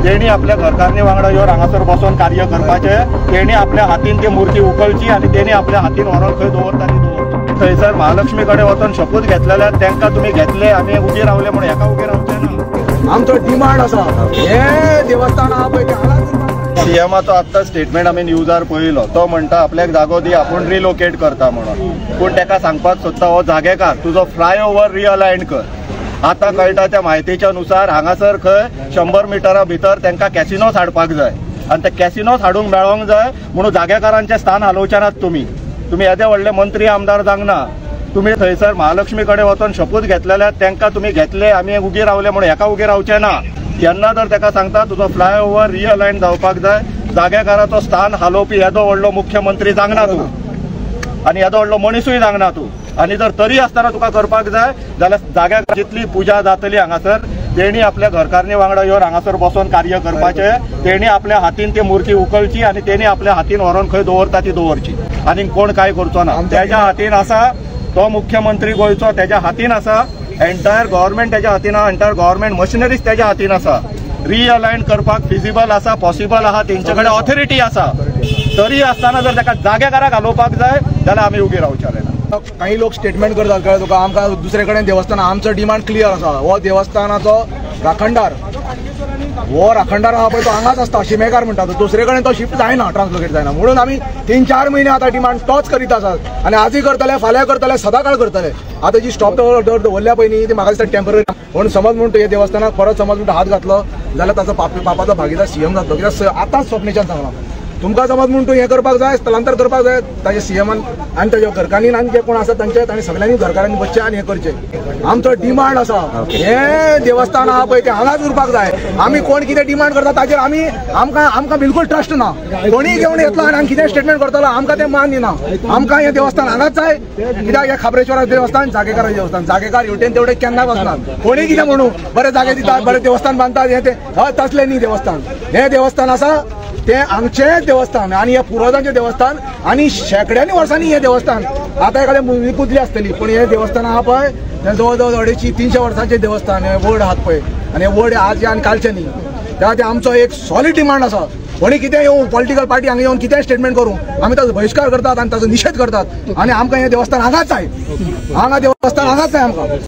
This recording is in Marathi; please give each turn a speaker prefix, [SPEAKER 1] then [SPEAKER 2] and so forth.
[SPEAKER 1] तेणी आपल्या घरकारणी वांगडा येवन हांगासर बसून कार्य करपाचे। तेणी आपल्या हातीन ती मूर्ती उखलची आणि तेणी आपल्या हातीन व्हरून खंय दवरता ती दवरची। थंयसर महालक्ष्मी कडेन वचून शपथ घेतलेल्या तांकां तुमी घेतले आमी उबी रावले म्हणून हेका उबी रावचे ना।
[SPEAKER 2] आमचो डिमांड आसा हे देवस्थान आहा पळय ते हांगाच।
[SPEAKER 1] सीएमाचो आत्ता स्टेटमेंट आमी न्यूजार पळयलो, तो म्हणटा आपल्याक जागो दी आपूण रिलोकेट करता म्हणून। पूण ताका सांगपाक सोदता हो जागेकार तुजो फ्लायओव्हर रिअलायन कर। आता कळटा त्या म्हायतीच्या नुसार हांगासर खंय 100 मिटरा भितर तांकां कॅसिनोस हाडपाक जाय आनी ते कॅसिनोस हाडूंक मेळोंक जाय म्हणून जागेकारांचें स्थान हालोवचे नात तुमी येदे व्हडले मंत्री आमदार जावंक तुमी थंयसर महालक्ष्मी कडेन वचून शपथ घेतलेल्या तांकां तुमी घेतले आमी उगी रावले म्हणून हेका उगी रावचे ना। तेन्ना जर ताका सांगता तुजो फ्लायओव्हर रिअलायन जावपाक जाय, जागेकाराचो स्थान हालोवपी येदो व्हडलो मुख्यमंत्री जावंक तूं आनी येदो व्हडलो मनीसूय जावंक तूं। आनी जर तरी आसतना तुका करपाक जाय जाल्यार जाग्यार जितली पुजा जातली हांगासर तेणी आपल्या घरकारणी वांगडा येवन हांगासर बसून कार्य करपाचे। तेणी आपल्या हातीन ती मूर्ती उखलची आणि तेणी आपल्या हातीन व्हरून खंय दवरता ती दवरची आनी कोण काय करचो ना। तेज्या हातीन आसा तो मुख्यमंत्री गोंयचो, तेज्या हातीन आसा एंटायर गव्हर्नमेंट, तेज्या हातीन एंटायर गव्हर्नमेंट मशिनरीज तेज्या हातीन आसा। रिअलायन करपाक फिजिबल आसा, पॉसिबल आहा, तेंचे कडेन ऑथॉरिटी आसा। तरी आसतना जर ताका जागेकाराक घालोवपाक जाय जाल्यार आमी उबी रावचे ना।
[SPEAKER 2] काही लोक स्टेटमेंट करतात कळ्ळें तुका, आमकां दुसरे कडेन देवस्थान आमचो डिमांड क्लियर आसा। हो देवस्थानाचो राखणदार आहा पळय तो हांगाच आसता, शिमेकार म्हणटा तो, दुसरे कडेन तो शिफ्ट जायना, ट्रान्सलोकेट जायना म्हणून आमी 3-4 म्हयने आतां डिमांड तोच करीत आसात आनी आजय करतले, फाल्यां करतले, सदांकाळ करतले। आतां जी स्टॉप दवरल्या पळय न्ही ती म्हाका दिसता टेम्पररी म्हणून समज म्हणून हे देवस्थानाक परत समज म्हणून हात घातलो जाल्यार ताचो पापाचो भागीदार सीएम जातलो। कित्याक आतांच स्वप्नेच्यान सांगला तुमकां समज म्हणून तूं हें करपाक जाय, स्थलांतर करपाक जाय, ताजे सीएमान आनी ताज्या घरकान्नीन आनी जे कोण आसा तांचे तांणी सगळ्यांनी घरकारांनी बसचे आनी हें करचें। आमचो डिमांड आसा हे देवस्थान आहा पळय ते हांगाच उरपाक जाय। आमी कोण कितें डिमांड करता ताचेर आमकां बिलकुल ट्रस्ट ना। कोणीय घेवन येतलो आनी कितें स्टेटमेंट करतलो आमकां तें मान्य ना। आमकां हें देवस्थान हांगाच जाय। कित्याक हें खाबरेश्वरा देवस्थान जागेकाराचें देवस्थान, जागेकार हेवटेन तेवढे केन्ना वचनात। कोणीय कितें म्हणू बरें जागे दितात, बरें देवस्थान बांदतात, हें तें तसलें न्ही देवस्थान। हें देवस्थान आसा ते आमचें देवस्थान आनी हे पुरोधांचें देवस्थान आनी शेकड्यांनी वर्सांनी हें देवस्थान। आतां एखादें मुवी कुदली आसतली पूण हें देवस्थान आहा पळय तें जवळ जवळ 250-300 वर्सांचें देवस्थान। हें वड आहात पळय आनी हें वड आजचें आनी कालचें न्ही। त्या खातीर आमचो एक सॉलीड डिमांड आसा। कोणी कितें येवं पॉलिटिकल पार्टी हांगा येवन कितें स्टेटमेंट करूं आमी ताचो बहिष्कार करतात आनी ताचो निशेध करतात आनी आमकां हें देवस्थान हांगाच जाय। हांगा देवस्थान हांगाच जाय आमकां।